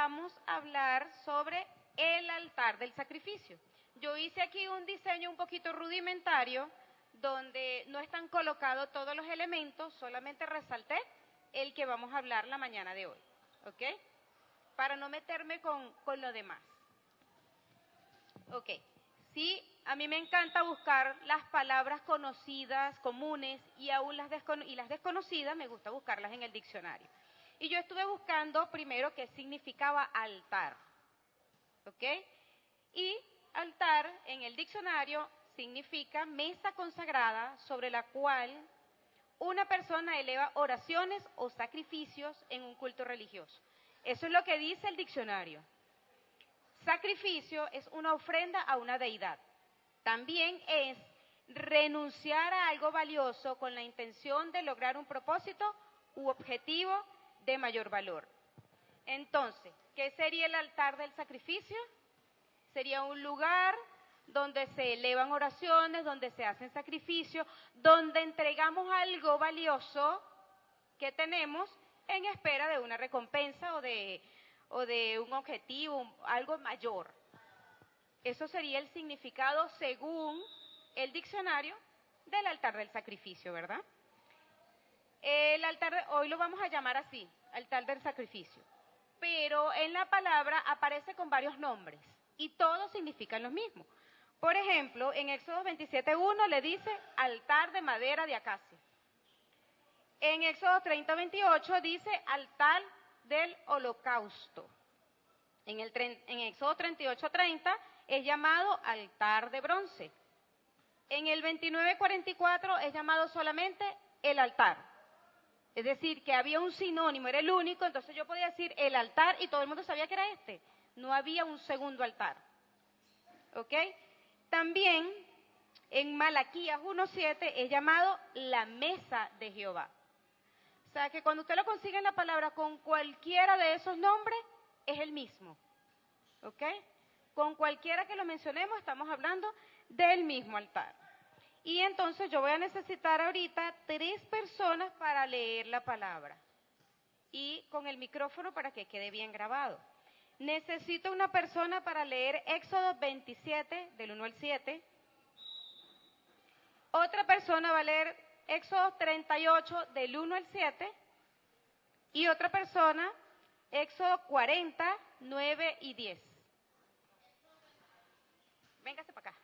vamos a hablar sobre el altar del sacrificio. Yo hice aquí un diseño un poquito rudimentario, donde no están colocados todos los elementos, solamente resalté el que vamos a hablar la mañana de hoy, ¿ok? Para no meterme con lo demás. Ok, sí, a mí me encanta buscar las palabras conocidas, comunes, y aún las desconocidas me gusta buscarlas en el diccionario. Y yo estuve buscando primero qué significaba altar, ¿ok? Y altar en el diccionario significa mesa consagrada sobre la cual una persona eleva oraciones o sacrificios en un culto religioso. Eso es lo que dice el diccionario. Sacrificio es una ofrenda a una deidad. También es renunciar a algo valioso con la intención de lograr un propósito u objetivo de mayor valor. Entonces, ¿qué sería el altar del sacrificio? Sería un lugar donde se elevan oraciones, donde se hacen sacrificios, donde entregamos algo valioso que tenemos en espera de una recompensa o de un objetivo, algo mayor. Eso sería el significado según el diccionario del altar del sacrificio, ¿verdad? El altar, hoy lo vamos a llamar así, altar del sacrificio. Pero en la palabra aparece con varios nombres y todos significan lo mismo. Por ejemplo, en Éxodo 27:1 le dice altar de madera de acacia. En Éxodo 30:28 dice altar del holocausto. En Éxodo 38:30 es llamado altar de bronce. En el 29:44 es llamado solamente el altar. Es decir, que había un sinónimo, era el único, entonces yo podía decir el altar y todo el mundo sabía que era este. No había un segundo altar. ¿Ok? También en Malaquías 1:7 es llamado la mesa de Jehová. O sea, que cuando usted lo consigue en la palabra con cualquiera de esos nombres, es el mismo. ¿Ok? Con cualquiera que lo mencionemos, estamos hablando del mismo altar. Y entonces yo voy a necesitar ahorita 3 personas para leer la palabra. Y con el micrófono para que quede bien grabado. Necesito una persona para leer Éxodo 27, del 1 al 7. Otra persona va a leer Éxodo 38, del 1 al 7. Y otra persona, Éxodo 40, 9 y 10. Véngase para acá.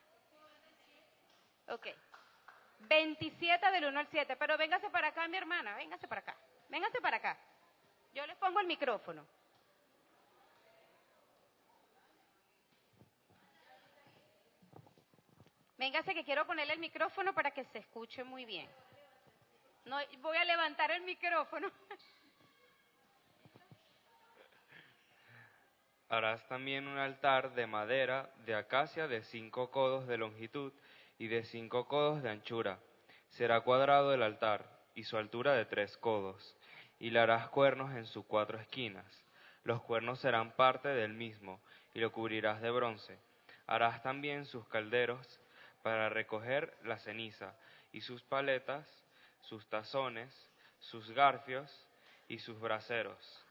Ok. 27 del 1 al 7. Pero véngase para acá, mi hermana. Véngase para acá. Véngase para acá. Yo les pongo el micrófono. Véngase que quiero ponerle el micrófono para que se escuche muy bien. No, voy a levantar el micrófono. Harás también un altar de madera de acacia de 5 codos de longitud y de 5 codos de anchura. Será cuadrado el altar, y su altura de 3 codos, y le harás cuernos en sus 4 esquinas. Los cuernos serán parte del mismo, y lo cubrirás de bronce. Harás también sus calderos para recoger la ceniza, y sus paletas, sus tazones, sus garfios y sus braseros.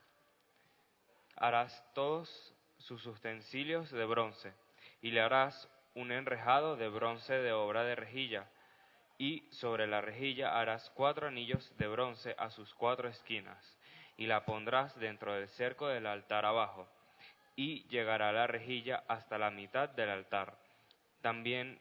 Harás todos sus utensilios de bronce, y le harás un enrejado de bronce de obra de rejilla, y sobre la rejilla harás 4 anillos de bronce a sus 4 esquinas, y la pondrás dentro del cerco del altar abajo, y llegará la rejilla hasta la mitad del altar. También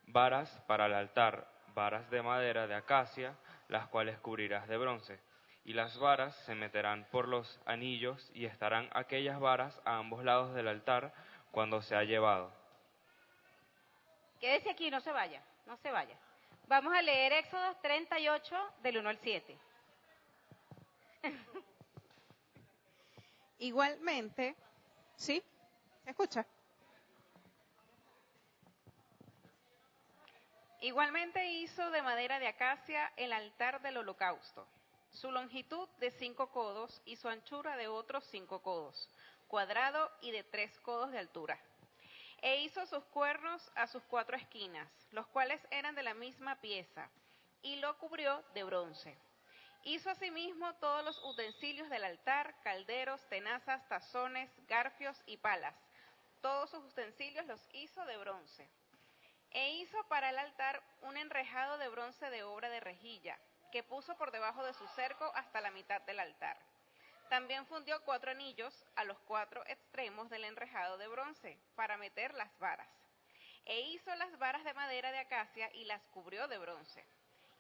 varas para el altar, varas de madera de acacia, las cuales cubrirás de bronce. Y las varas se meterán por los anillos, y estarán aquellas varas a ambos lados del altar cuando se ha llevado. Quédese aquí, no se vaya, no se vaya. Vamos a leer Éxodo 38, del 1 al 7. Igualmente, ¿sí? ¿Se escucha? Igualmente hizo de madera de acacia el altar del holocausto, su longitud de 5 codos y su anchura de otros 5 codos, cuadrado y de 3 codos de altura. E hizo sus cuernos a sus 4 esquinas, los cuales eran de la misma pieza, y lo cubrió de bronce. Hizo asimismo todos los utensilios del altar, calderos, tenazas, tazones, garfios y palas. Todos sus utensilios los hizo de bronce. E hizo para el altar un enrejado de bronce de obra de rejilla, que puso por debajo de su cerco hasta la mitad del altar. También fundió 4 anillos a los 4 extremos del enrejado de bronce, para meter las varas. E hizo las varas de madera de acacia y las cubrió de bronce.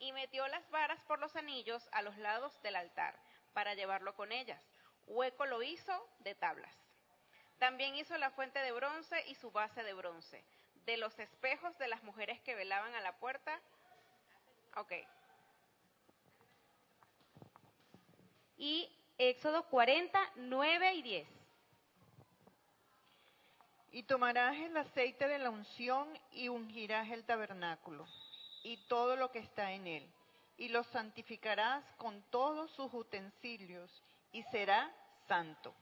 Y metió las varas por los anillos a los lados del altar, para llevarlo con ellas. Hueco lo hizo de tablas. También hizo la fuente de bronce y su base de bronce, de los espejos de las mujeres que velaban a la puerta. Y Éxodo 40, 9 y 10. Y tomarás el aceite de la unción y ungirás el tabernáculo y todo lo que está en él, y lo santificarás con todos sus utensilios, y será santo.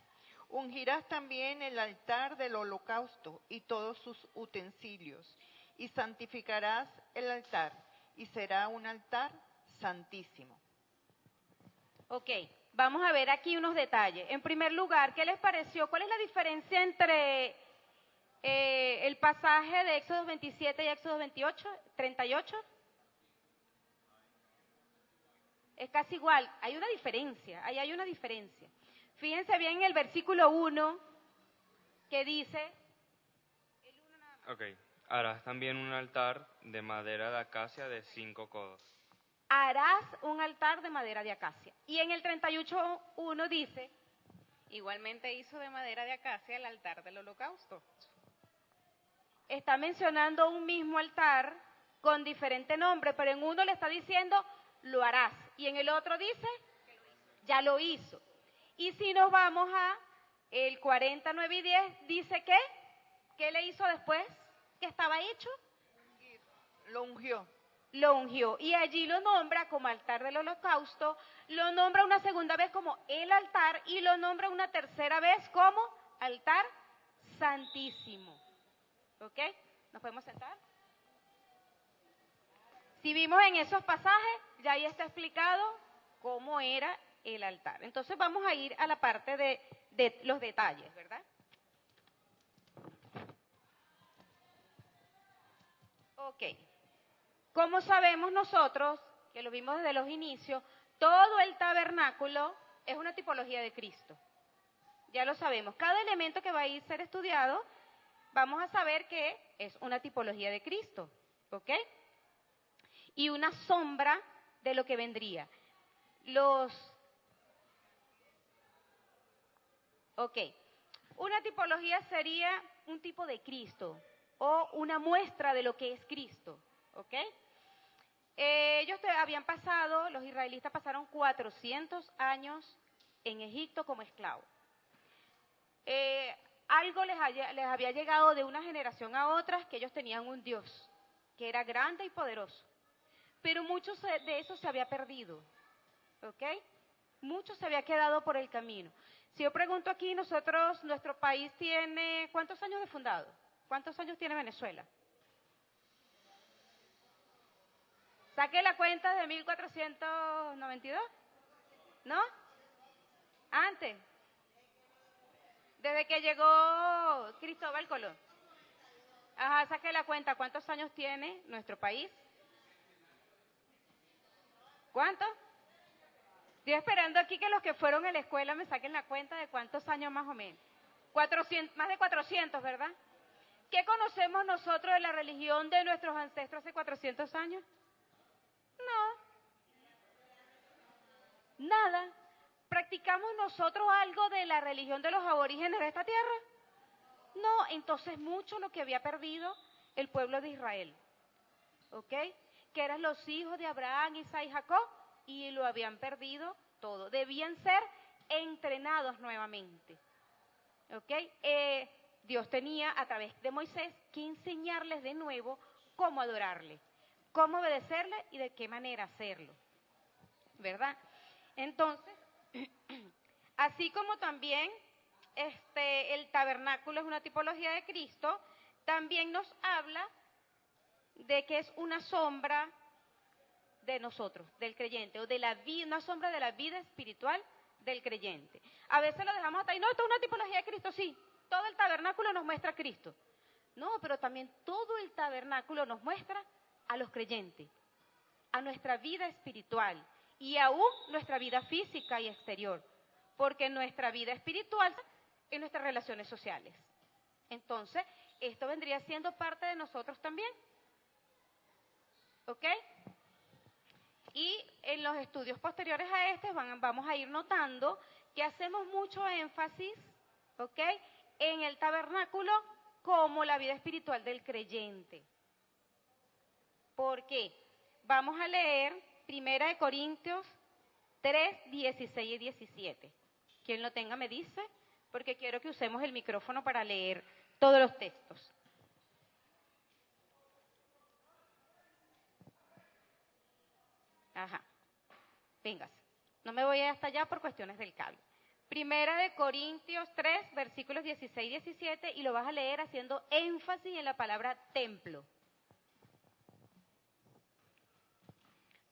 Ungirás también el altar del holocausto y todos sus utensilios, y santificarás el altar, y será un altar santísimo. Ok, vamos a ver aquí unos detalles. En primer lugar, ¿qué les pareció? ¿Cuál es la diferencia entre el pasaje de Éxodo 27 y Éxodo 28, 38? Es casi igual, hay una diferencia, ahí hay una diferencia. Fíjense bien en el versículo 1 que dice... Ok, harás también un altar de madera de acacia de 5 codos. Harás un altar de madera de acacia. Y en el 38:1 dice... Igualmente hizo de madera de acacia el altar del holocausto. Está mencionando un mismo altar con diferente nombre, pero en uno le está diciendo, lo harás. Y en el otro dice, ya lo hizo. Y si nos vamos a el 40, 9 y 10, dice que, ¿qué le hizo después? ¿Qué estaba hecho? Lo ungió. Lo ungió. Y allí lo nombra como altar del holocausto, lo nombra una segunda vez como el altar y lo nombra una tercera vez como altar santísimo. ¿Ok? ¿Nos podemos sentar? Si vimos en esos pasajes, ya ahí está explicado cómo era el altar. Entonces vamos a ir a la parte de los detalles, ¿verdad? Ok. Como sabemos nosotros, que lo vimos desde los inicios, todo el tabernáculo es una tipología de Cristo. Ya lo sabemos. Cada elemento que va a ir a ser estudiado, vamos a saber que es una tipología de Cristo. ¿Ok? Y una sombra de lo que vendría. Una tipología sería un tipo de Cristo o una muestra de lo que es Cristo. ¿Ok? Ellos habían pasado, los israelitas pasaron 400 años en Egipto como esclavos. Algo les había llegado de una generación a otra, que ellos tenían un Dios que era grande y poderoso. Pero mucho de eso se había perdido, ¿ok? Mucho se había quedado por el camino. Si yo pregunto aquí, nuestro país tiene, ¿cuántos años de fundado? ¿Cuántos años tiene Venezuela? Saque la cuenta de 1492, ¿no? Antes, desde que llegó Cristóbal Colón. Ajá, saque la cuenta, ¿cuántos años tiene nuestro país? ¿Cuánto? Estoy esperando aquí que los que fueron a la escuela me saquen la cuenta de cuántos años más o menos. 400, más de 400, ¿verdad? ¿Qué conocemos nosotros de la religión de nuestros ancestros hace 400 años? No. Nada. ¿Practicamos nosotros algo de la religión de los aborígenes de esta tierra? No, entonces mucho lo que había perdido el pueblo de Israel. ¿Ok? Que eran los hijos de Abraham, Isaac y Jacob, y lo habían perdido todo. Debían ser entrenados nuevamente. ¿Ok? Dios tenía, a través de Moisés, que enseñarles de nuevo cómo adorarle, cómo obedecerle y de qué manera hacerlo. ¿Verdad? Entonces, así como también el tabernáculo es una tipología de Cristo, también nos habla de que es una sombra de nosotros, del creyente, o de la vida, una sombra de la vida espiritual del creyente. A veces lo dejamos hasta ahí, no, esto es una tipología de Cristo, sí, todo el tabernáculo nos muestra a Cristo. No, pero también todo el tabernáculo nos muestra a los creyentes, a nuestra vida espiritual y aún nuestra vida física y exterior, porque nuestra vida espiritual es nuestras relaciones sociales. Entonces, esto vendría siendo parte de nosotros también. ¿Ok? Y en los estudios posteriores a este vamos a ir notando que hacemos mucho énfasis, ¿ok?, en el tabernáculo como la vida espiritual del creyente. ¿Por qué? Vamos a leer 1 Corintios 3, 16 y 17. Quien lo tenga me dice, porque quiero que usemos el micrófono para leer todos los textos. Ajá, véngase. No me voy hasta allá por cuestiones del cable. 1 Corintios 3, versículos 16 y 17, y lo vas a leer haciendo énfasis en la palabra templo.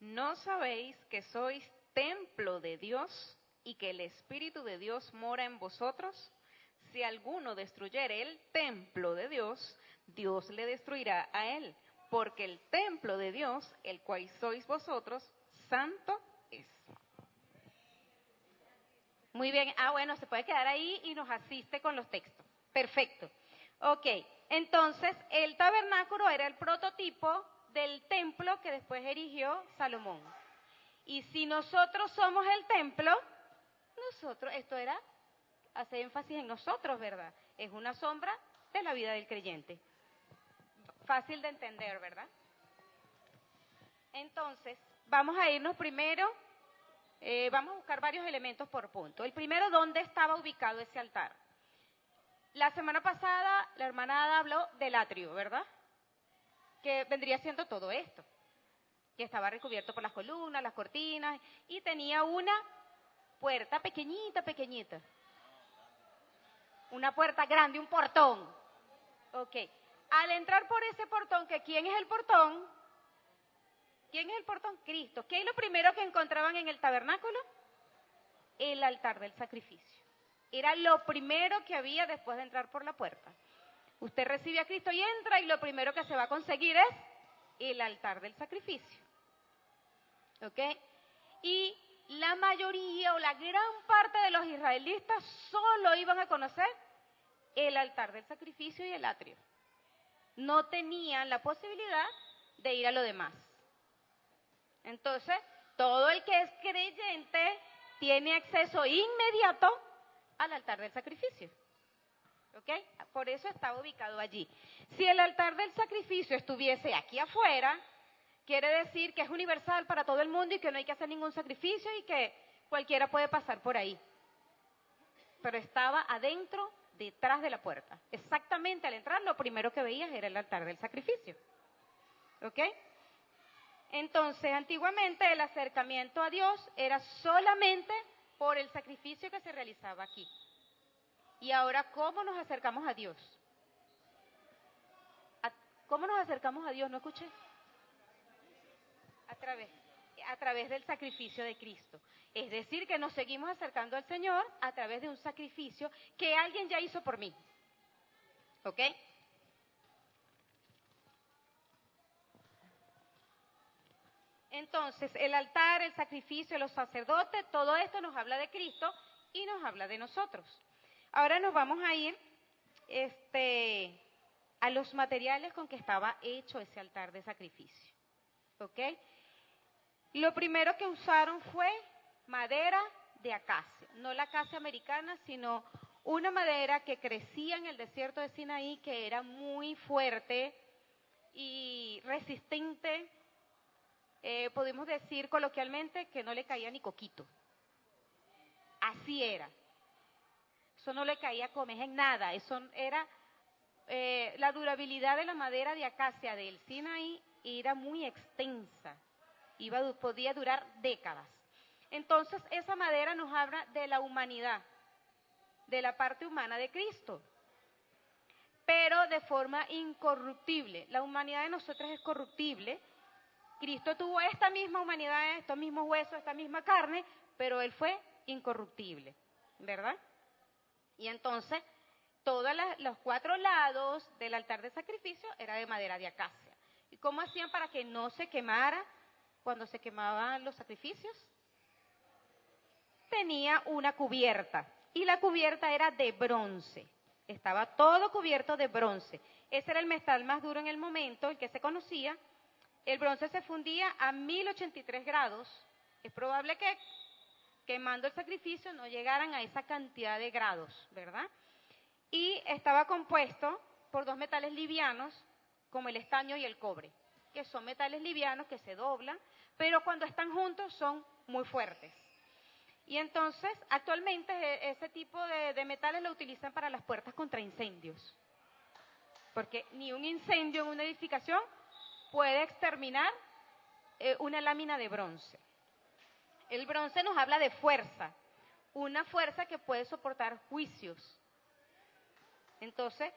¿No sabéis que sois templo de Dios y que el Espíritu de Dios mora en vosotros? Si alguno destruyere el templo de Dios, Dios le destruirá a él, porque el templo de Dios, el cual sois vosotros, santo es. Muy bien, bueno, se puede quedar ahí y nos asiste con los textos. Perfecto. Ok, entonces el tabernáculo era el prototipo del templo que después erigió Salomón. Y si nosotros somos el templo, nosotros, esto hace énfasis en nosotros, ¿verdad? Es una sombra de la vida del creyente. Fácil de entender, ¿verdad? Entonces, vamos a irnos primero, vamos a buscar varios elementos por punto. El primero, ¿dónde estaba ubicado ese altar? La semana pasada, la hermana Ada habló del atrio, ¿verdad? Que vendría siendo todo esto, que estaba recubierto por las columnas, las cortinas, y tenía una puerta pequeñita, pequeñita. Una puerta grande, un portón. Ok. Al entrar por ese portón, que ¿quién es el portón? ¿Quién es el portón? Cristo. ¿Qué es lo primero que encontraban en el tabernáculo? El altar del sacrificio. Era lo primero que había después de entrar por la puerta. Usted recibe a Cristo y entra y lo primero que se va a conseguir es el altar del sacrificio. ¿Ok? Y la mayoría o la gran parte de los israelitas solo iban a conocer el altar del sacrificio y el atrio. No tenían la posibilidad de ir a lo demás. Entonces, todo el que es creyente tiene acceso inmediato al altar del sacrificio. ¿Ok? Por eso estaba ubicado allí. Si el altar del sacrificio estuviese aquí afuera, quiere decir que es universal para todo el mundo y que no hay que hacer ningún sacrificio y que cualquiera puede pasar por ahí. Pero estaba adentro, detrás de la puerta. Exactamente al entrar, lo primero que veías era el altar del sacrificio. ¿Ok? Entonces, antiguamente el acercamiento a Dios era solamente por el sacrificio que se realizaba aquí. Y ahora, ¿cómo nos acercamos a Dios? ¿Cómo nos acercamos a Dios? ¿No escuché? A través del sacrificio de Cristo. Es decir, que nos seguimos acercando al Señor a través de un sacrificio que alguien ya hizo por mí. ¿Ok? Entonces, el altar, el sacrificio, los sacerdotes, todo esto nos habla de Cristo y nos habla de nosotros. Ahora nos vamos a ir a los materiales con que estaba hecho ese altar de sacrificio. ¿Ok? Lo primero que usaron fue madera de acacia, no la acacia americana, sino una madera que crecía en el desierto de Sinaí, que era muy fuerte y resistente, podemos decir coloquialmente que no le caía ni coquito. Así era. Eso no le caía comeja en nada, eso era, la durabilidad de la madera de acacia del Sinaí era muy extensa, podía durar décadas. Entonces, esa madera nos habla de la humanidad, de la parte humana de Cristo, pero de forma incorruptible. La humanidad de nosotros es corruptible, Cristo tuvo esta misma humanidad, estos mismos huesos, esta misma carne, pero Él fue incorruptible, ¿verdad? Y entonces, todos los 4 lados del altar de sacrificio era de madera de acacia. ¿Y cómo hacían para que no se quemara cuando se quemaban los sacrificios? Tenía una cubierta, y la cubierta era de bronce. Estaba todo cubierto de bronce. Ese era el metal más duro en el momento, el que se conocía. El bronce se fundía a 1083 grados. Es probable que quemando el sacrificio no llegaran a esa cantidad de grados, ¿verdad? Y estaba compuesto por 2 metales livianos, como el estaño y el cobre, que son metales livianos que se doblan, pero cuando están juntos son muy fuertes. Y entonces, actualmente ese tipo de metales lo utilizan para las puertas contra incendios, porque ni un incendio en una edificación puede exterminar una lámina de bronce. El bronce nos habla de fuerza, una fuerza que puede soportar juicios. Entonces,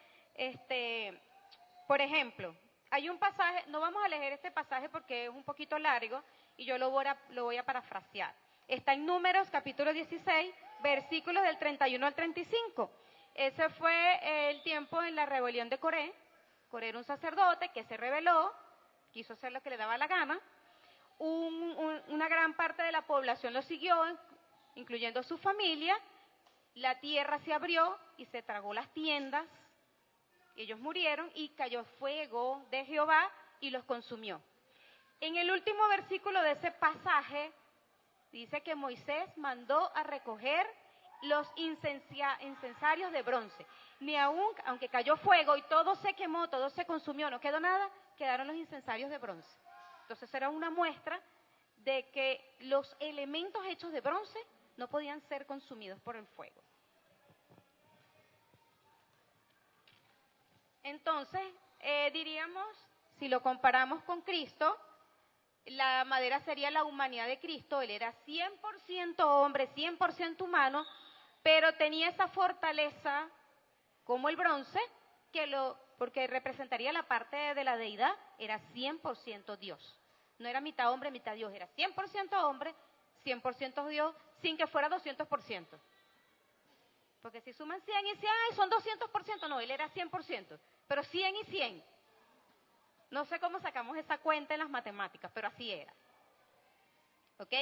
por ejemplo, hay un pasaje, no vamos a leer este pasaje porque es un poquito largo y yo lo voy a parafrasear. Está en Números capítulo 16, versículos del 31 al 35. Ese fue el tiempo en la rebelión de Coré. Coré era un sacerdote que se rebeló, quiso hacer lo que le daba la gana. Una gran parte de la población lo siguió, incluyendo su familia. La tierra se abrió y se tragó las tiendas. Ellos murieron y cayó fuego de Jehová y los consumió. En el último versículo de ese pasaje dice que Moisés mandó a recoger los incensarios de bronce. Ni aún, aunque cayó fuego y todo se quemó, todo se consumió, no quedó nada, quedaron los incensarios de bronce. Entonces era una muestra de que los elementos hechos de bronce no podían ser consumidos por el fuego. Entonces, diríamos, si lo comparamos con Cristo, la madera sería la humanidad de Cristo. Él era 100% hombre, 100% humano, pero tenía esa fortaleza como el bronce, porque representaría la parte de la deidad, era 100% Dios. No era mitad hombre, mitad Dios, era 100% hombre, 100% Dios, sin que fuera 200%. Porque si suman 100 y 100, son 200%, no, él era 100%, pero 100 y 100. No sé cómo sacamos esa cuenta en las matemáticas, pero así era. ¿Ok?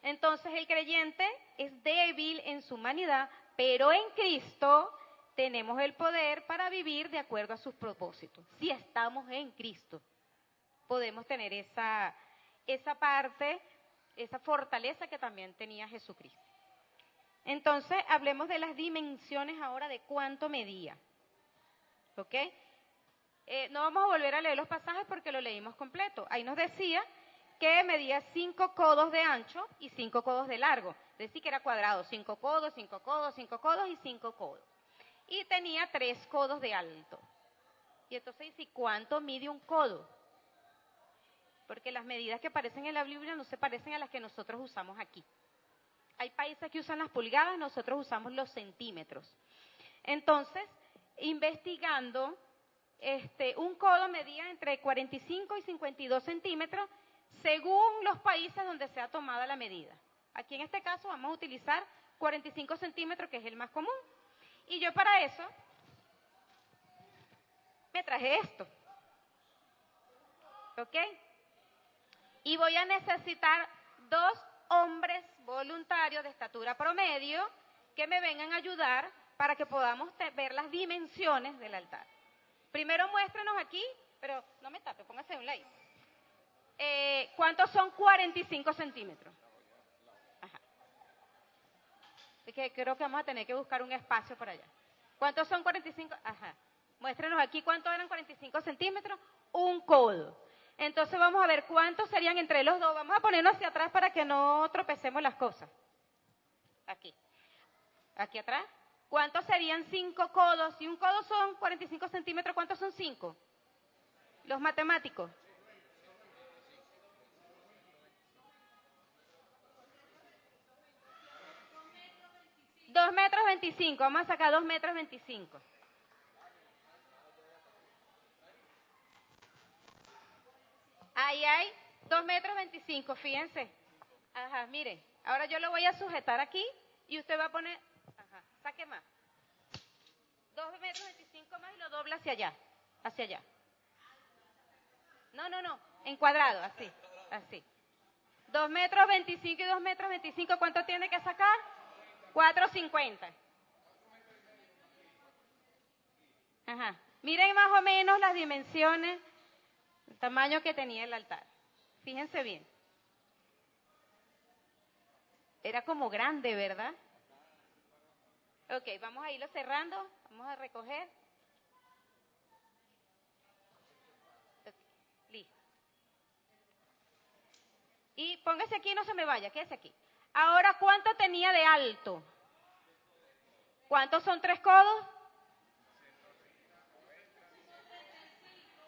Entonces el creyente es débil en su humanidad, pero en Cristo tenemos el poder para vivir de acuerdo a sus propósitos. Si estamos en Cristo, podemos tener esa parte, esa fortaleza que también tenía Jesucristo. Entonces, hablemos de las dimensiones ahora de cuánto medía. ¿Ok? No vamos a volver a leer los pasajes porque lo leímos completo. Ahí nos decía que medía 5 codos de ancho y 5 codos de largo. Es decir, que era cuadrado, 5 codos, 5 codos, 5 codos y 5 codos. Y tenía 3 codos de alto. Y entonces dice, ¿cuánto mide un codo? Porque las medidas que aparecen en la Biblia no se parecen a las que nosotros usamos aquí. Hay países que usan las pulgadas, nosotros usamos los centímetros. Entonces, investigando, un codo medía entre 45 y 52 centímetros según los países donde sea tomada la medida. Aquí en este caso vamos a utilizar 45 centímetros, que es el más común. Y yo para eso me traje esto. ¿Ok? Y voy a necesitar 2 hombres voluntarios de estatura promedio que me vengan a ayudar para que podamos ver las dimensiones del altar. Primero muéstrenos aquí, pero no me tape, póngase un like. ¿Cuántos son 45 centímetros? Ajá. Que creo que vamos a tener que buscar un espacio por allá. ¿Cuántos son 45? Ajá. Muéstrenos aquí cuántos eran 45 centímetros. Un codo. Entonces vamos a ver cuántos serían entre los dos. Vamos a ponernos hacia atrás para que no tropecemos las cosas. Aquí. Aquí atrás. ¿Cuántos serían 5 codos? Si un codo son 45 centímetros, ¿cuántos son 5? Los matemáticos. $2,25 m. Vamos a sacar 2,25 m. Ahí hay 2,25 m, fíjense. Ajá, mire, ahora yo lo voy a sujetar aquí y usted va a poner, ajá, saque más. 2,25 m más y lo dobla hacia allá, hacia allá. No, en cuadrado, así, así. 2,25 m y 2,25 m, ¿cuánto tiene que sacar? 4,50 m. Ajá, miren más o menos las dimensiones, el tamaño que tenía el altar. Fíjense bien. Era como grande, ¿verdad? Ok, vamos a irlo cerrando, vamos a recoger. Okay, listo. Y póngase aquí, no se me vaya, quédese aquí. Ahora, ¿cuánto tenía de alto? ¿Cuántos son 3 codos?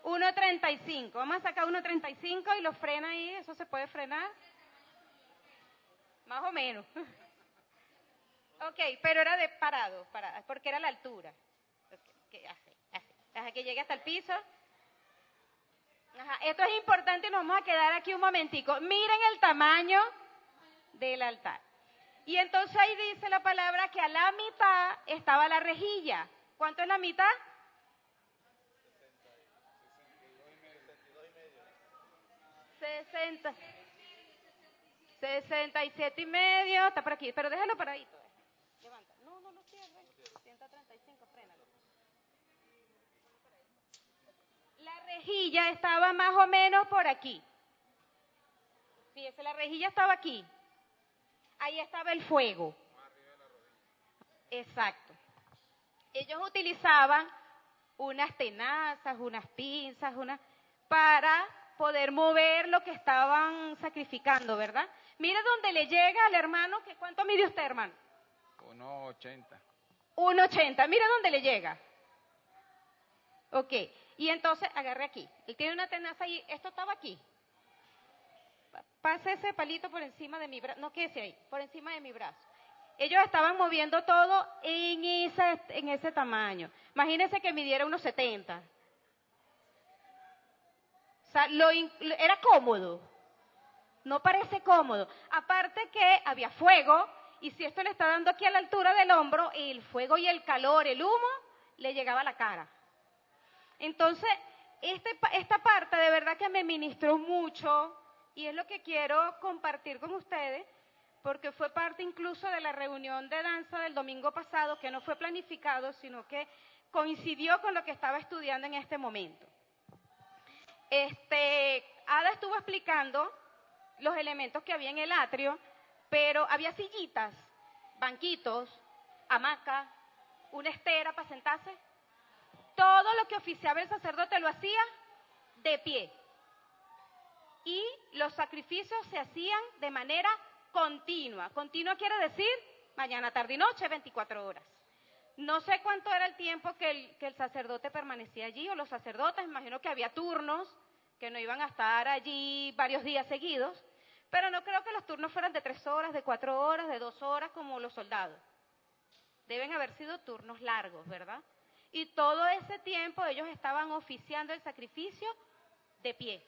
1,35. Vamos a sacar 1,35 y lo frena ahí, eso se puede frenar. Más o menos. Ok, pero era de parado, porque era la altura. Okay, así. Hasta que llegue hasta el piso. Ajá, esto es importante y nos vamos a quedar aquí un momentico. Miren el tamaño del altar. Y entonces ahí dice la palabra que a la mitad estaba la rejilla. ¿Cuánto es la mitad? 67,5, está por aquí, pero déjalo paradito. Levanta. No cierre. 135, frénalo. La rejilla estaba más o menos por aquí. Fíjese, la rejilla estaba aquí. Ahí estaba el fuego. Exacto. Ellos utilizaban unas tenazas, unas pinzas, para poder mover lo que estaban sacrificando, ¿verdad? Mire dónde le llega al hermano, que ¿cuánto mide usted, hermano? 1,80. 1,80, mire dónde le llega. Ok, y entonces agarre aquí. Él tiene una tenaza y esto estaba aquí. Pase ese palito por encima de mi brazo, no quédese ahí, por encima de mi brazo. Ellos estaban moviendo todo en ese tamaño. Imagínense que midiera unos 70. O sea, era cómodo. No parece cómodo. Aparte que había fuego, y si esto le está dando aquí a la altura del hombro, el fuego y el calor, el humo, le llegaba a la cara. Entonces, esta parte de verdad que me ministró mucho, y es lo que quiero compartir con ustedes, porque fue parte incluso de la reunión de danza del domingo pasado, que no fue planificado, sino que coincidió con lo que estaba estudiando en este momento. Ada estuvo explicando los elementos que había en el atrio, pero había sillitas, banquitos, hamaca, una estera para sentarse. Todo lo que oficiaba el sacerdote lo hacía de pie. Y los sacrificios se hacían de manera continua. Continua quiere decir mañana, tarde y noche, 24 horas. No sé cuánto era el tiempo que el sacerdote permanecía allí, o los sacerdotes, imagino que había turnos, que no iban a estar allí varios días seguidos, pero no creo que los turnos fueran de 3 horas, de 4 horas, de 2 horas como los soldados. Deben haber sido turnos largos, ¿verdad? Y todo ese tiempo ellos estaban oficiando el sacrificio de pie,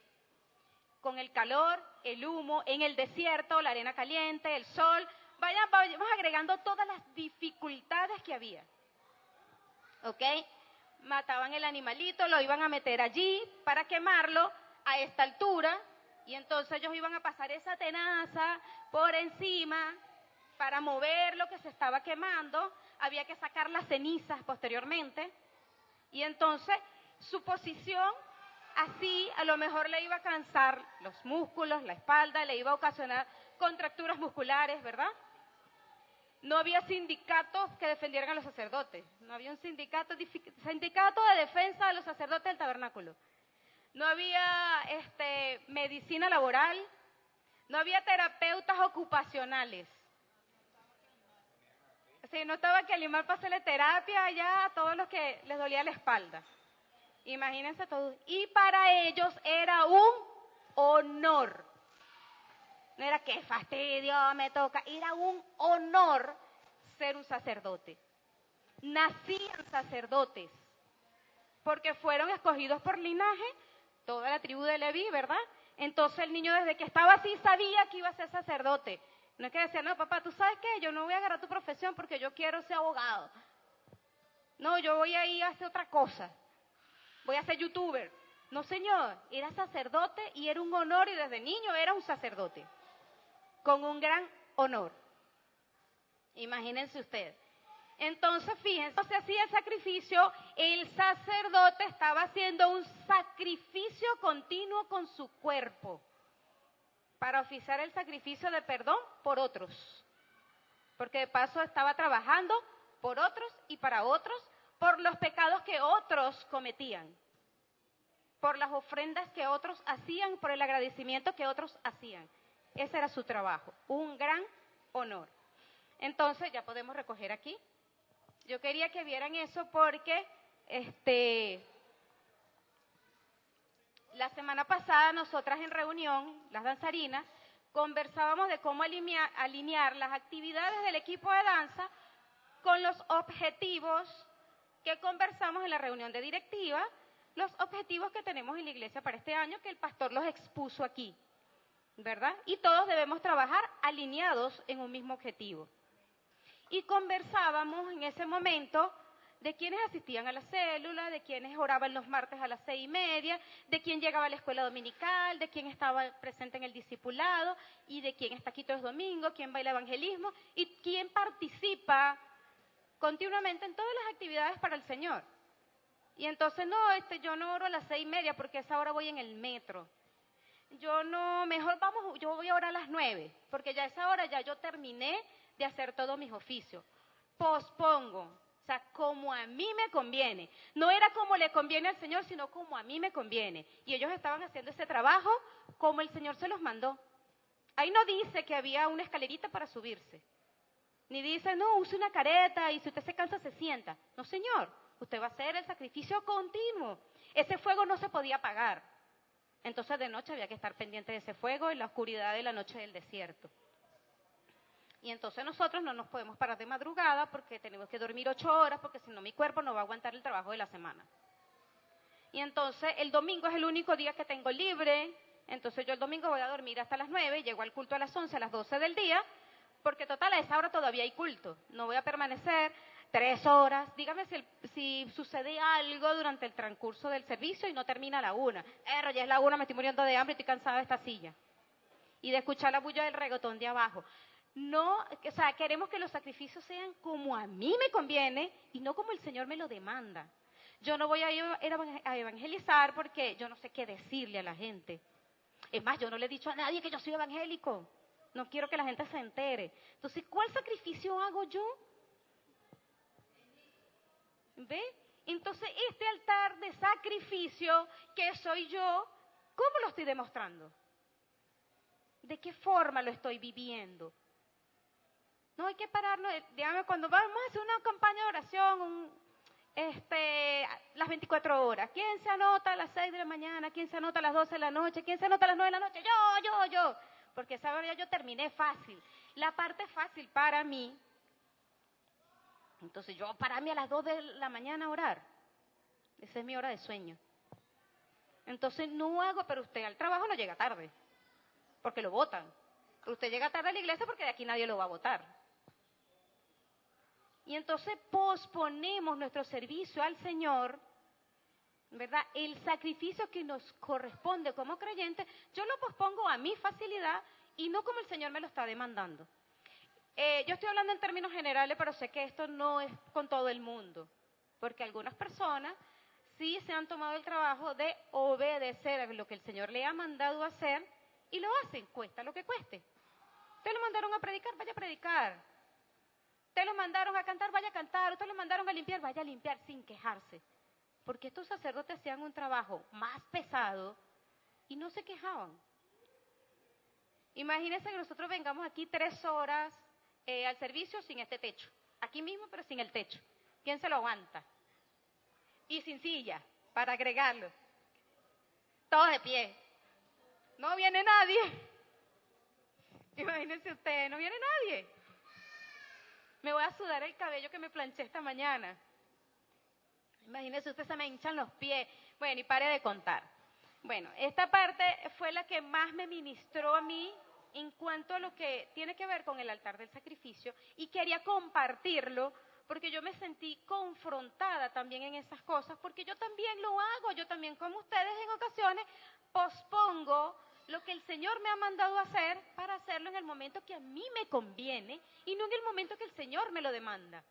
con el calor, el humo, en el desierto, la arena caliente, el sol. Vayamos agregando todas las dificultades que había. ¿Ok? Mataban el animalito, lo iban a meter allí para quemarlo a esta altura, y entonces ellos iban a pasar esa tenaza por encima para mover lo que se estaba quemando. Había que sacar las cenizas posteriormente, y entonces su posición así a lo mejor le iba a cansar los músculos, la espalda, le iba a ocasionar contracturas musculares, ¿verdad? No había sindicatos que defendieran a los sacerdotes. No había un sindicato de defensa de los sacerdotes del tabernáculo. No había medicina laboral. No había terapeutas ocupacionales. Sí, no estaba que animar para hacerle terapia allá a todos los que les dolía la espalda. Imagínense todos. Y para ellos era un honor. No era que fastidio, me toca. Era un honor ser un sacerdote. Nacían sacerdotes, porque fueron escogidos por linaje, toda la tribu de Leví, ¿verdad? Entonces el niño desde que estaba así sabía que iba a ser sacerdote. No es que decía, no, papá, ¿tú sabes qué? Yo no voy a agarrar tu profesión porque yo quiero ser abogado. No, yo voy a ir a hacer otra cosa. Voy a ser youtuber. No, señor, era sacerdote y era un honor y desde niño era un sacerdote. Con un gran honor. Imagínense ustedes. Entonces, fíjense, se hacía el sacrificio, el sacerdote estaba haciendo un sacrificio continuo con su cuerpo para oficiar el sacrificio de perdón por otros. Porque de paso estaba trabajando por otros y para otros, por los pecados que otros cometían, por las ofrendas que otros hacían, por el agradecimiento que otros hacían. Ese era su trabajo, un gran honor. Entonces, ya podemos recoger aquí. Yo quería que vieran eso porque la semana pasada nosotras en reunión, las danzarinas, conversábamos de cómo alinear las actividades del equipo de danza con los objetivos que conversamos en la reunión de directiva, los objetivos que tenemos en la iglesia para este año, que el pastor los expuso aquí, ¿verdad? Y todos debemos trabajar alineados en un mismo objetivo. Y conversábamos en ese momento de quienes asistían a la célula, de quienes oraban los martes a las 6:30, de quién llegaba a la escuela dominical, de quién estaba presente en el discipulado, y de quién está aquí todos los domingos, quién baila evangelismo, y quién participa continuamente en todas las actividades para el Señor. Y entonces, no, yo no oro a las 6:30 porque a esa hora voy en el metro. Yo no, mejor yo voy a orar a las 9, porque ya a esa hora ya yo terminé de hacer todos mis oficios. Pospongo, o sea, como a mí me conviene. No era como le conviene al Señor, sino como a mí me conviene. Y ellos estaban haciendo ese trabajo como el Señor se los mandó. Ahí no dice que había una escalerita para subirse. Ni dice, no, use una careta y si usted se cansa se sienta. No, señor, usted va a hacer el sacrificio continuo. Ese fuego no se podía apagar. Entonces de noche había que estar pendiente de ese fuego en la oscuridad de la noche del desierto. Y entonces nosotros no nos podemos parar de madrugada porque tenemos que dormir 8 horas porque si no mi cuerpo no va a aguantar el trabajo de la semana. Y entonces el domingo es el único día que tengo libre, entonces yo el domingo voy a dormir hasta las 9, llego al culto a las 11, a las 12 del día, porque total a esa hora todavía hay culto. No voy a permanecer 3 horas, dígame si sucede algo durante el transcurso del servicio y no termina a la 1. Ya es la 1, me estoy muriendo de hambre y estoy cansada de esta silla. Y de escuchar la bulla del reggaetón de abajo. No, o sea, queremos que los sacrificios sean como a mí me conviene y no como el Señor me lo demanda. Yo no voy a ir a evangelizar porque yo no sé qué decirle a la gente. Es más, yo no le he dicho a nadie que yo soy evangélico. No quiero que la gente se entere. Entonces, ¿cuál sacrificio hago yo? ¿Ve? Entonces, este altar de sacrificio que soy yo, ¿cómo lo estoy demostrando? ¿De qué forma lo estoy viviendo? No hay que pararnos, dígame, cuando vamos a hacer una campaña de oración, las 24 horas, ¿quién se anota a las 6 de la mañana? ¿Quién se anota a las 12 de la noche? ¿Quién se anota a las 9 de la noche? Yo. Porque esa hora yo terminé fácil. La parte fácil para mí, entonces yo pararme a las 2 de la mañana a orar, esa es mi hora de sueño. Entonces no hago, pero usted al trabajo no llega tarde, porque lo votan. Pero usted llega tarde a la iglesia porque de aquí nadie lo va a votar. Y entonces posponemos nuestro servicio al Señor, ¿verdad? El sacrificio que nos corresponde como creyentes, yo lo pospongo a mi facilidad y no como el Señor me lo está demandando. Yo estoy hablando en términos generales, pero sé que esto no es con todo el mundo, porque algunas personas sí se han tomado el trabajo de obedecer a lo que el Señor le ha mandado a hacer y lo hacen, cuesta lo que cueste. Te lo mandaron a predicar, vaya a predicar. Te lo mandaron a cantar, vaya a cantar. Te lo mandaron a limpiar, vaya a limpiar sin quejarse. Porque estos sacerdotes hacían un trabajo más pesado y no se quejaban. Imagínense que nosotros vengamos aquí 3 horas al servicio sin este techo. Aquí mismo, pero sin el techo. ¿Quién se lo aguanta? Y sin silla, para agregarlo. Todos de pie. No viene nadie. Imagínense ustedes, no viene nadie. Me voy a sudar el cabello que me planché esta mañana. Imagínense usted, se me hinchan los pies. Bueno, y pare de contar. Bueno, esta parte fue la que más me ministró a mí en cuanto a lo que tiene que ver con el altar del sacrificio y quería compartirlo porque yo me sentí confrontada también en esas cosas, porque yo también lo hago, yo también como ustedes en ocasiones pospongo lo que el Señor me ha mandado a hacer para hacerlo en el momento que a mí me conviene y no en el momento que el Señor me lo demanda.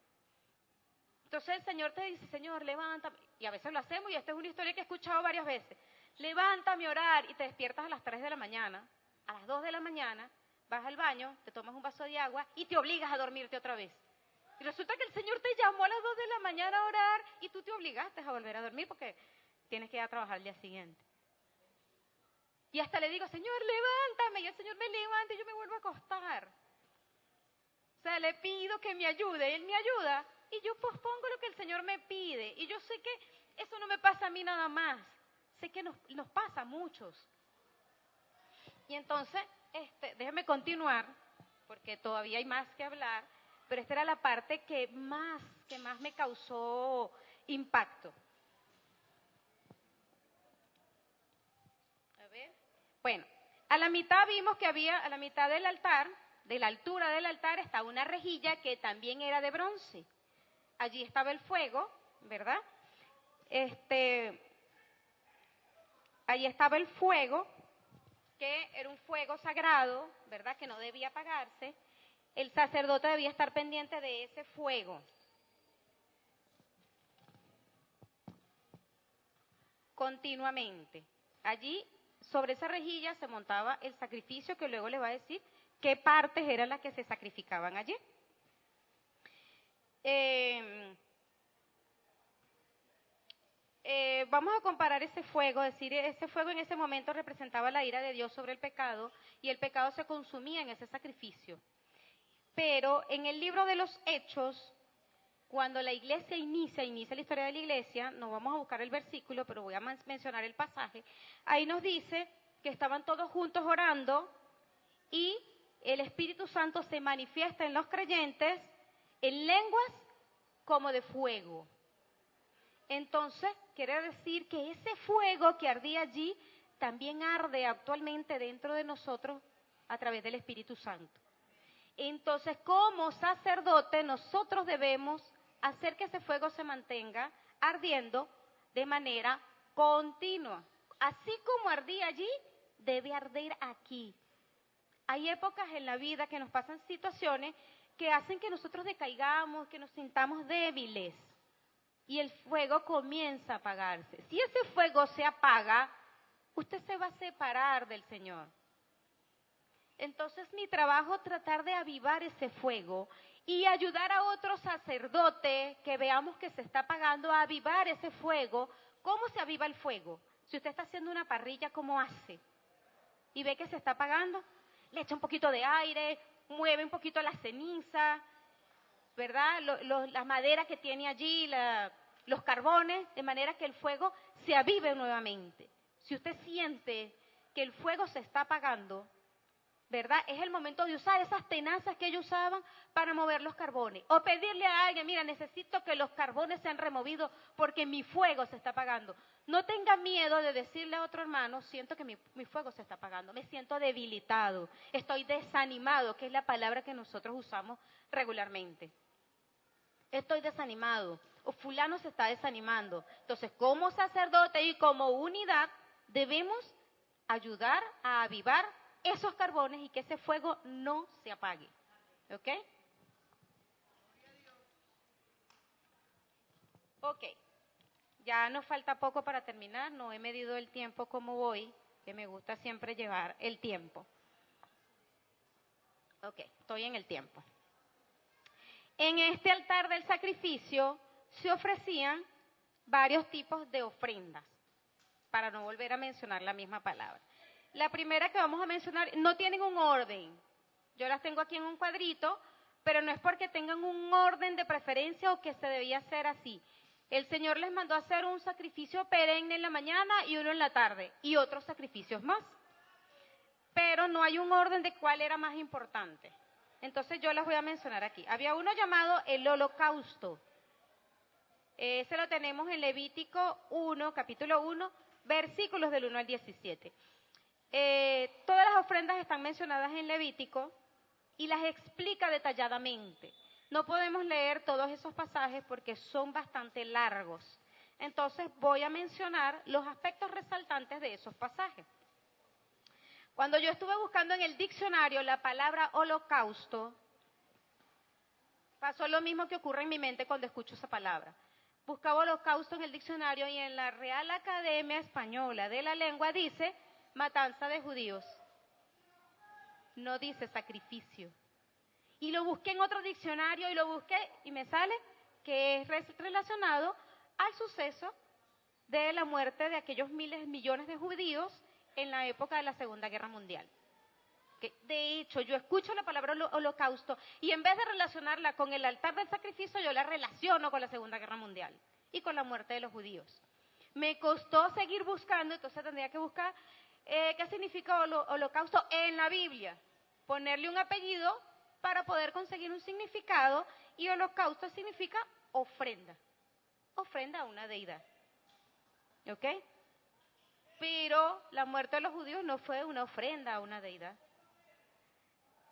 Entonces el Señor te dice, Señor, levántame, y a veces lo hacemos, y esta es una historia que he escuchado varias veces, levántame a orar, y te despiertas a las 3 de la mañana, a las 2 de la mañana, vas al baño, te tomas un vaso de agua y te obligas a dormirte otra vez. Y resulta que el Señor te llamó a las 2 de la mañana a orar y tú te obligaste a volver a dormir porque tienes que ir a trabajar el día siguiente. Y hasta le digo, Señor, levántame, y el Señor me levanta y yo me vuelvo a acostar. O sea, le pido que me ayude, Él me ayuda y yo pospongo lo que el Señor me pide. Y yo sé que eso no me pasa a mí nada más, sé que nos pasa a muchos. Y entonces, déjeme continuar, porque todavía hay más que hablar, pero esta era la parte que más me causó impacto. A ver. Bueno, a la mitad vimos que había, a la mitad del altar, de la altura del altar, estaba una rejilla que también era de bronce. Allí estaba el fuego, ¿verdad? Allí estaba el fuego, que era un fuego sagrado, ¿verdad? Que no debía apagarse. El sacerdote debía estar pendiente de ese fuego. Continuamente. Allí, sobre esa rejilla, se montaba el sacrificio, que luego le va a decir qué partes eran las que se sacrificaban allí. Vamos a comparar ese fuego, decir, ese fuego en ese momento representaba la ira de Dios sobre el pecado, y el pecado se consumía en ese sacrificio. Pero en el libro de los Hechos, cuando la iglesia inicia la historia de la iglesia, no vamos a buscar el versículo, pero voy a mencionar el pasaje, ahí nos dice que estaban todos juntos orando y el Espíritu Santo se manifiesta en los creyentes en lenguas como de fuego. Entonces, quiere decir que ese fuego que ardía allí también arde actualmente dentro de nosotros a través del Espíritu Santo. Entonces, como sacerdote, nosotros debemos hacer que ese fuego se mantenga ardiendo de manera continua. Así como ardía allí, debe arder aquí. Hay épocas en la vida que nos pasan situaciones que hacen que nosotros decaigamos, que nos sintamos débiles. Y el fuego comienza a apagarse. Si ese fuego se apaga, usted se va a separar del Señor. Entonces mi trabajo es tratar de avivar ese fuego y ayudar a otro sacerdote que veamos que se está apagando a avivar ese fuego. ¿Cómo se aviva el fuego? Si usted está haciendo una parrilla, ¿cómo hace? Y ve que se está apagando, le echa un poquito de aire, mueve un poquito la ceniza, ¿verdad? La madera que tiene allí, los carbones, de manera que el fuego se avive nuevamente. Si usted siente que el fuego se está apagando, ¿verdad? Es el momento de usar esas tenazas que ellos usaban para mover los carbones. O pedirle a alguien, mira, necesito que los carbones sean removidos porque mi fuego se está apagando. No tenga miedo de decirle a otro hermano, siento que mi fuego se está apagando, me siento debilitado, estoy desanimado, que es la palabra que nosotros usamos regularmente. Estoy desanimado, o fulano se está desanimando. Entonces, como sacerdote y como unidad, debemos ayudar a avivar esos carbones y que ese fuego no se apague. ¿Ok? Ok. Ya nos falta poco para terminar. No he medido el tiempo como voy, que me gusta siempre llevar el tiempo. Ok, estoy en el tiempo. En este altar del sacrificio se ofrecían varios tipos de ofrendas, para no volver a mencionar la misma palabra. La primera que vamos a mencionar, no tienen un orden. Yo las tengo aquí en un cuadrito, pero no es porque tengan un orden de preferencia o que se debía hacer así. El Señor les mandó a hacer un sacrificio perenne en la mañana y uno en la tarde, y otros sacrificios más. Pero no hay un orden de cuál era más importante. Entonces yo las voy a mencionar aquí. Había uno llamado el holocausto. Ese lo tenemos en Levítico 1, capítulo 1, versículos del 1 al 17. Todas las ofrendas están mencionadas en Levítico y las explica detalladamente. No podemos leer todos esos pasajes porque son bastante largos. Entonces voy a mencionar los aspectos resaltantes de esos pasajes. Cuando yo estuve buscando en el diccionario la palabra holocausto, pasó lo mismo que ocurre en mi mente cuando escucho esa palabra. Buscaba holocausto en el diccionario y en la Real Academia Española de la Lengua dice matanza de judíos. No dice sacrificio. Y lo busqué en otro diccionario y lo busqué y me sale que es relacionado al suceso de la muerte de aquellos millones de judíos en la época de la Segunda Guerra Mundial. Que, de hecho, yo escucho la palabra holocausto y en vez de relacionarla con el altar del sacrificio, yo la relaciono con la Segunda Guerra Mundial y con la muerte de los judíos. Me costó seguir buscando, entonces tendría que buscar qué significa holocausto en la Biblia, ponerle un apellido para poder conseguir un significado, y holocausto significa ofrenda, ofrenda a una deidad. ¿Ok? Pero la muerte de los judíos no fue una ofrenda a una deidad.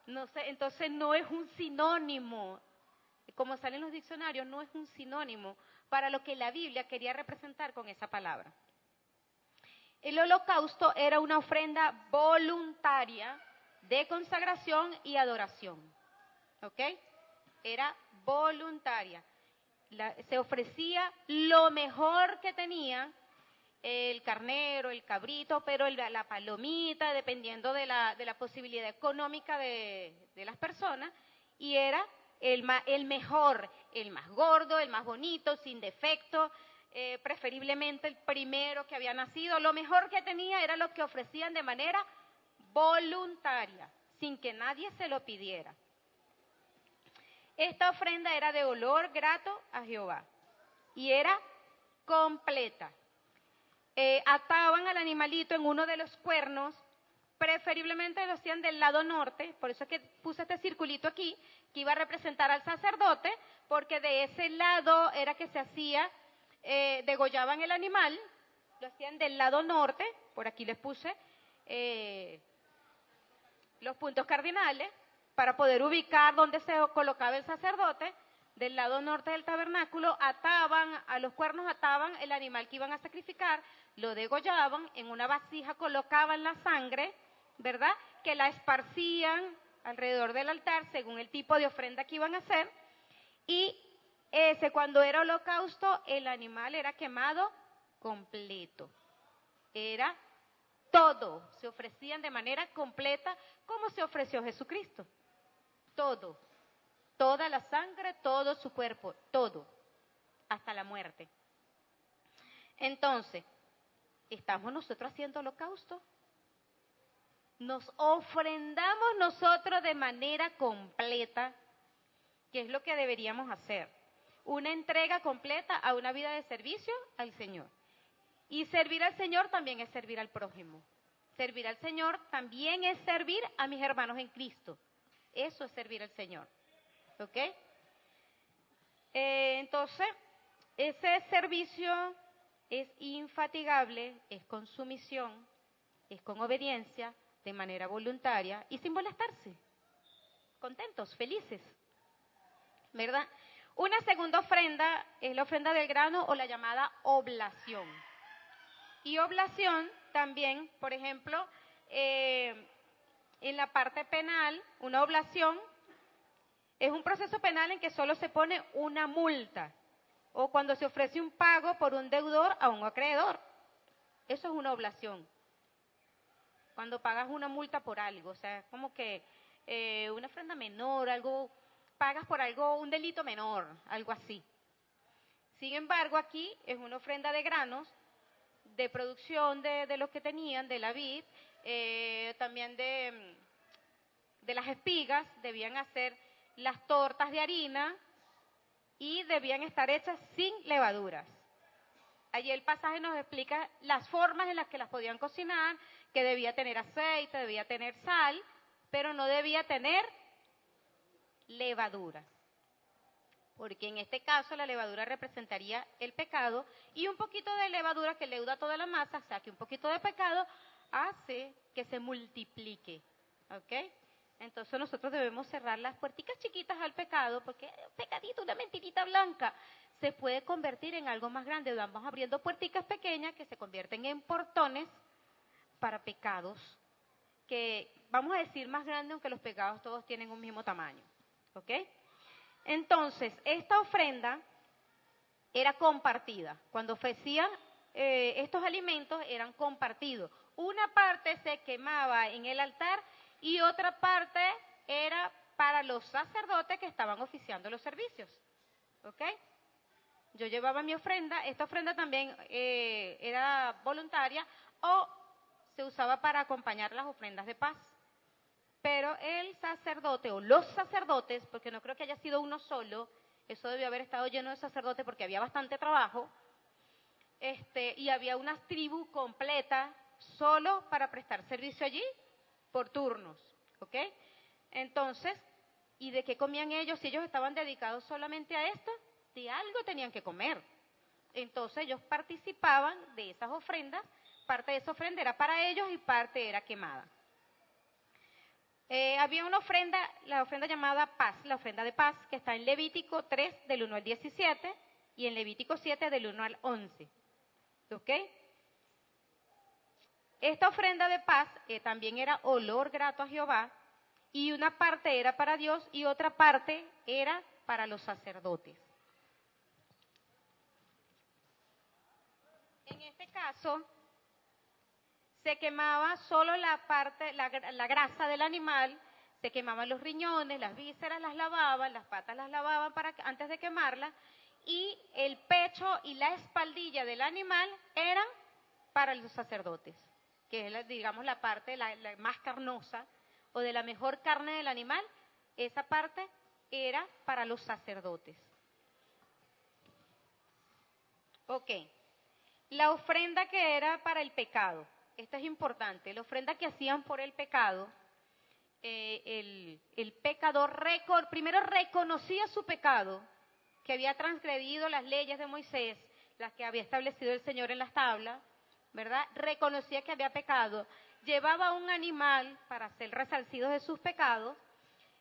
No sé, entonces no es un sinónimo, como sale en los diccionarios, no es un sinónimo para lo que la Biblia quería representar con esa palabra. El holocausto era una ofrenda voluntaria de consagración y adoración. ¿Ok? Era voluntaria. Se ofrecía lo mejor que tenía, el carnero, el cabrito, pero la palomita, dependiendo de la posibilidad económica de las personas, y era el mejor, el más gordo, el más bonito, sin defecto, preferiblemente el primero que había nacido. Lo mejor que tenía era lo que ofrecían de manera voluntaria, sin que nadie se lo pidiera. Esta ofrenda era de olor grato a Jehová y era completa. Ataban al animalito en uno de los cuernos, preferiblemente lo hacían del lado norte, por eso es que puse este circulito aquí, que iba a representar al sacerdote, porque de ese lado era que se hacía, degollaban el animal, lo hacían del lado norte, por aquí les puse los puntos cardinales, para poder ubicar dónde se colocaba el sacerdote. Del lado norte del tabernáculo, a los cuernos ataban el animal que iban a sacrificar, lo degollaban, en una vasija colocaban la sangre, ¿verdad? Que la esparcían alrededor del altar según el tipo de ofrenda que iban a hacer, y cuando era holocausto, el animal era quemado completo. Era todo, se ofrecían de manera completa como se ofreció Jesucristo. Todo. Toda la sangre, todo su cuerpo, todo, hasta la muerte. Entonces, ¿estamos nosotros haciendo holocausto? Nos ofrendamos nosotros de manera completa, que es lo que deberíamos hacer. Una entrega completa a una vida de servicio al Señor. Y servir al Señor también es servir al prójimo. Servir al Señor también es servir a mis hermanos en Cristo. Eso es servir al Señor. ¿Ok? Entonces, ese servicio es infatigable, es con sumisión, es con obediencia, de manera voluntaria y sin molestarse. Contentos, felices. ¿Verdad? Una segunda ofrenda es la ofrenda del grano o la llamada oblación. Y oblación también, por ejemplo, en la parte penal, una oblación es un proceso penal en que solo se pone una multa o cuando se ofrece un pago por un deudor a un acreedor. Eso es una oblación. Cuando pagas una multa por algo, o sea, como que una ofrenda menor, algo, pagas por algo, un delito menor, algo así. Sin embargo, aquí es una ofrenda de granos, de producción de lo que tenían, de la vid, también de las espigas, debían hacer las tortas de harina y debían estar hechas sin levaduras. Allí el pasaje nos explica las formas en las que las podían cocinar, que debía tener aceite, debía tener sal, pero no debía tener levadura. porque en este caso la levadura representaría el pecado y un poquito de levadura que leuda toda la masa, o sea que un poquito de pecado hace que se multiplique, ¿ok? Entonces nosotros debemos cerrar las puerticas chiquitas al pecado, porque un pecadito, una mentirita blanca, se puede convertir en algo más grande. Vamos abriendo puerticas pequeñas que se convierten en portones para pecados, que vamos a decir más grandes, aunque los pecados todos tienen un mismo tamaño, ¿ok? Entonces, esta ofrenda era compartida. Cuando ofrecían estos alimentos eran compartidos. Una parte se quemaba en el altar y otra parte era para los sacerdotes que estaban oficiando los servicios. ¿Ok? Yo llevaba mi ofrenda. Esta ofrenda también era voluntaria o se usaba para acompañar las ofrendas de paz. Pero el sacerdote o los sacerdotes, porque no creo que haya sido uno solo, eso debió haber estado lleno de sacerdotes porque había bastante trabajo, y había una tribu completa solo para prestar servicio allí por turnos, ¿ok? Entonces, ¿y de qué comían ellos? Si ellos estaban dedicados solamente a esto, de algo tenían que comer. Entonces ellos participaban de esas ofrendas, parte de esa ofrenda era para ellos y parte era quemada. Había una ofrenda, la ofrenda llamada paz, la ofrenda de paz, que está en Levítico 3 del 1 al 17 y en Levítico 7 del 1 al 11. ¿Ok? Esta ofrenda de paz también era olor grato a Jehová y una parte era para Dios y otra parte era para los sacerdotes. En este caso, se quemaba solo la parte, la grasa del animal, se quemaban los riñones, las vísceras las lavaban, las patas las lavaban antes de quemarlas, y el pecho y la espaldilla del animal eran para los sacerdotes, que es, digamos, la parte la más carnosa o de la mejor carne del animal, esa parte era para los sacerdotes. Ok, la ofrenda que era para el pecado. Esto es importante, la ofrenda que hacían por el pecado, el pecador primero reconocía su pecado, que había transgredido las leyes de Moisés, las que había establecido el Señor en las tablas, ¿verdad? Reconocía que había pecado, llevaba un animal para ser resarcido de sus pecados,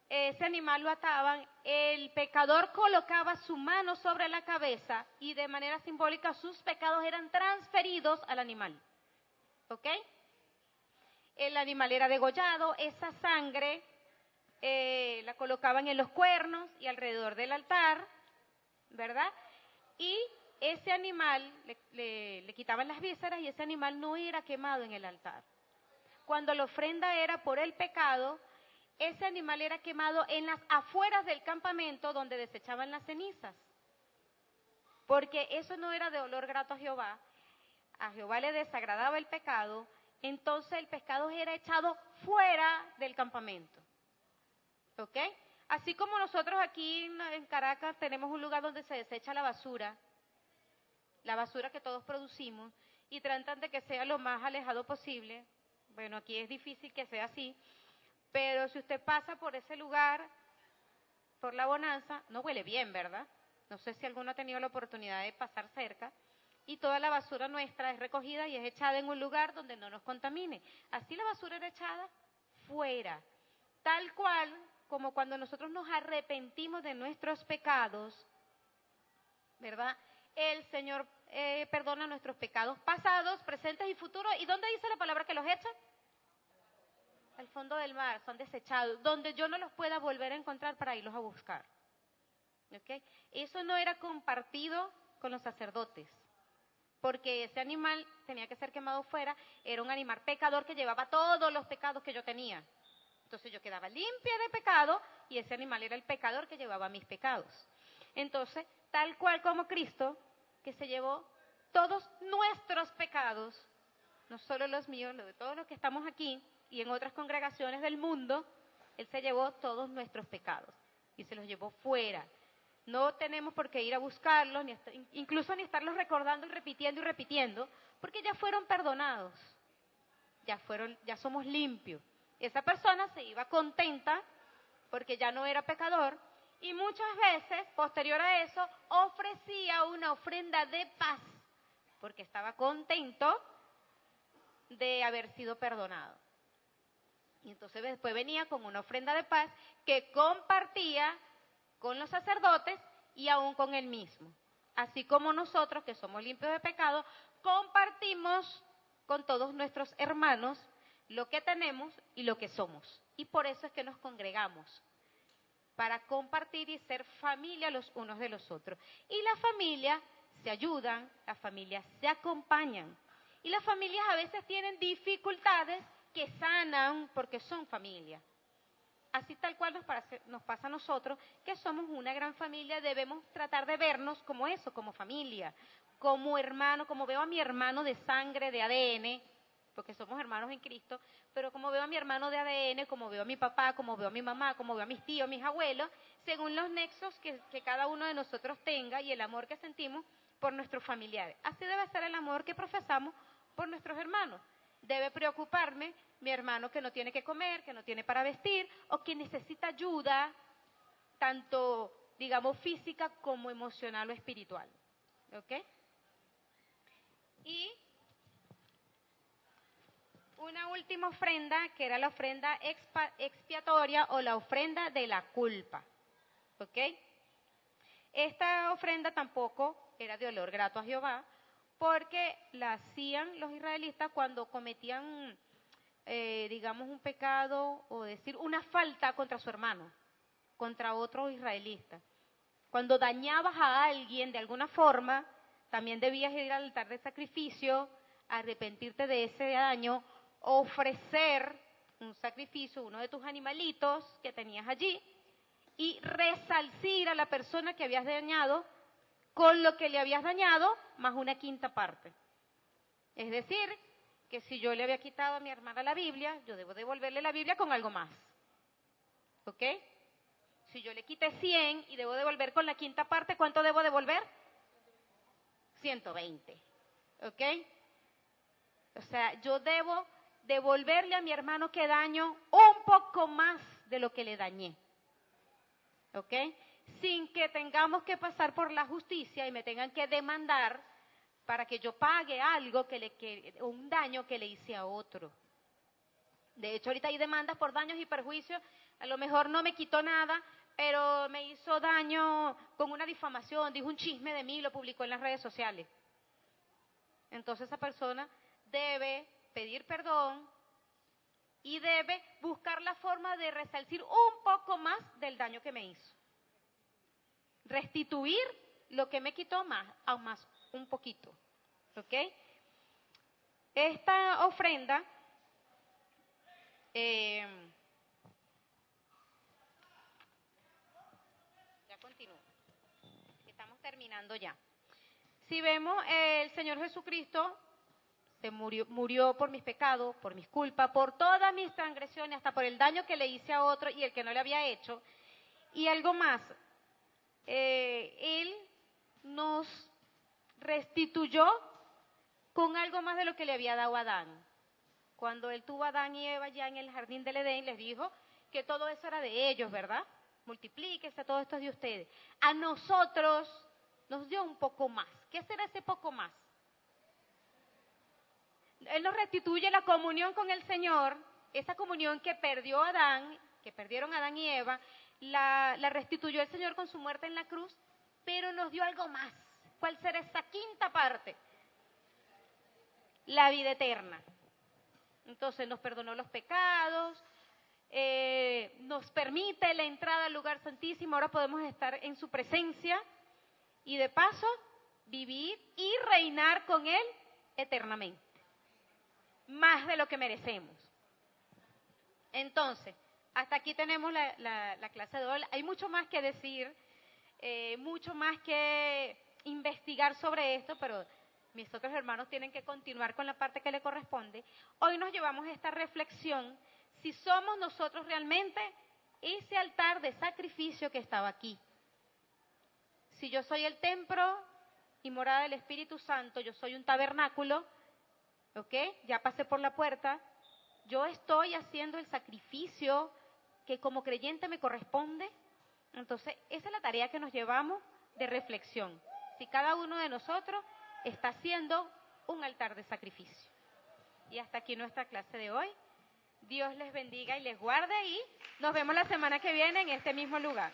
ese animal lo ataban, el pecador colocaba su mano sobre la cabeza y de manera simbólica sus pecados eran transferidos al animal. ¿Ok? El animal era degollado, esa sangre la colocaban en los cuernos y alrededor del altar, ¿verdad? Y ese animal, le quitaban las vísceras y ese animal no era quemado en el altar. Cuando la ofrenda era por el pecado, ese animal era quemado en las afueras del campamento donde desechaban las cenizas. Porque eso no era de olor grato a Jehová le desagradaba el pecado, entonces el pecado era echado fuera del campamento. ¿Ok? Así como nosotros aquí en Caracas tenemos un lugar donde se desecha la basura que todos producimos, y tratan de que sea lo más alejado posible. Bueno, aquí es difícil que sea así, pero si usted pasa por ese lugar, por la Bonanza, no huele bien, ¿verdad? No sé si alguno ha tenido la oportunidad de pasar cerca. Y toda la basura nuestra es recogida y es echada en un lugar donde no nos contamine. Así la basura era echada fuera, tal cual como cuando nosotros nos arrepentimos de nuestros pecados, ¿verdad? El Señor perdona nuestros pecados pasados, presentes y futuros. ¿Y dónde dice la palabra que los echa? Al fondo del mar, son desechados, donde yo no los pueda volver a encontrar para irlos a buscar. ¿Ok? Eso no era compartido con los sacerdotes, porque ese animal tenía que ser quemado fuera, era un animal pecador que llevaba todos los pecados que yo tenía. Entonces yo quedaba limpia de pecado y ese animal era el pecador que llevaba mis pecados. Entonces, tal cual como Cristo, que se llevó todos nuestros pecados, no solo los míos, los de todos los que estamos aquí y en otras congregaciones del mundo, Él se llevó todos nuestros pecados y se los llevó fuera. No tenemos por qué ir a buscarlos, incluso ni estarlos recordando y repitiendo, porque ya fueron perdonados, ya somos limpios. Esa persona se iba contenta porque ya no era pecador Y muchas veces, posterior a eso, ofrecía una ofrenda de paz, porque estaba contento de haber sido perdonado. Y entonces después venía con una ofrenda de paz que compartía con los sacerdotes y aún con él mismo. Así como nosotros, que somos limpios de pecado, compartimos con todos nuestros hermanos lo que tenemos y lo que somos. Y por eso es que nos congregamos, para compartir y ser familia los unos de los otros. Y las familias se ayudan, las familias se acompañan. Y las familias a veces tienen dificultades que sanan porque son familia. Así tal cual nos pasa a nosotros, que somos una gran familia, debemos tratar de vernos como eso, como familia, como hermano, como veo a mi hermano de sangre, de ADN, porque somos hermanos en Cristo, pero como veo a mi hermano de ADN, como veo a mi papá, como veo a mi mamá, como veo a mis tíos, mis abuelos, según los nexos que cada uno de nosotros tenga y el amor que sentimos por nuestros familiares. Así debe ser el amor que profesamos por nuestros hermanos. Debe preocuparme mi hermano que no tiene que comer, que no tiene para vestir, o que necesita ayuda, tanto, digamos, física como emocional o espiritual. ¿Ok? Y una última ofrenda, que era la ofrenda expiatoria o la ofrenda de la culpa. ¿Ok? Esta ofrenda tampoco era de olor grato a Jehová, porque la hacían los israelitas cuando cometían, digamos, un pecado o decir una falta contra su hermano, contra otro israelita. Cuando dañabas a alguien de alguna forma, también debías ir al altar de sacrificio, arrepentirte de ese daño, ofrecer un sacrificio, uno de tus animalitos que tenías allí, y resarcir a la persona que habías dañado con lo que le habías dañado, más una quinta parte. Es decir, que si yo le había quitado a mi hermana la Biblia, yo debo devolverle la Biblia con algo más. ¿Ok? Si yo le quité 100 y debo devolver con la quinta parte, ¿cuánto debo devolver? 120. ¿Ok? O sea, yo debo devolverle a mi hermano que daño un poco más de lo que le dañé. ¿Ok? Sin que tengamos que pasar por la justicia y me tengan que demandar para que yo pague algo un daño que le hice a otro. De hecho, ahorita hay demandas por daños y perjuicios. A lo mejor no me quitó nada, pero me hizo daño con una difamación, dijo un chisme de mí y lo publicó en las redes sociales. Entonces esa persona debe pedir perdón y debe buscar la forma de resarcir un poco más del daño que me hizo. Restituir lo que me quitó más, aún más un poquito. ¿Ok? Esta ofrenda ya continúo. Estamos terminando ya. Si vemos, el Señor Jesucristo se murió por mis pecados, por mis culpas, por todas mis transgresiones, hasta por el daño que le hice a otro y el que no le había hecho. Y algo más, Él nos restituyó con algo más de lo que le había dado a Adán. Cuando Él tuvo a Adán y Eva ya en el jardín del Edén, les dijo que todo eso era de ellos, ¿verdad? Multiplíquese, todo esto es de ustedes. A nosotros nos dio un poco más. ¿Qué será ese poco más? Él nos restituye la comunión con el Señor, esa comunión que perdió Adán, que perdieron Adán y Eva, la restituyó el Señor con su muerte en la cruz, pero nos dio algo más. ¿Cuál será esa quinta parte? La vida eterna. Entonces nos perdonó los pecados, nos permite la entrada al lugar santísimo, ahora podemos estar en su presencia y de paso vivir y reinar con Él eternamente. Más de lo que merecemos. Entonces, hasta aquí tenemos la clase de hoy. Hay mucho más que decir, mucho más que investigar sobre esto, pero mis otros hermanos tienen que continuar con la parte que le corresponde. Hoy nos llevamos esta reflexión, si somos nosotros realmente ese altar de sacrificio que estaba aquí. Si yo soy el templo y morada del Espíritu Santo, yo soy un tabernáculo, ¿ok? Ya pasé por la puerta, yo estoy haciendo el sacrificio que como creyente me corresponde, Entonces, esa es la tarea que nos llevamos de reflexión. Si cada uno de nosotros está haciendo un altar de sacrificio. Y hasta aquí nuestra clase de hoy. Dios les bendiga y les guarde y nos vemos la semana que viene en este mismo lugar.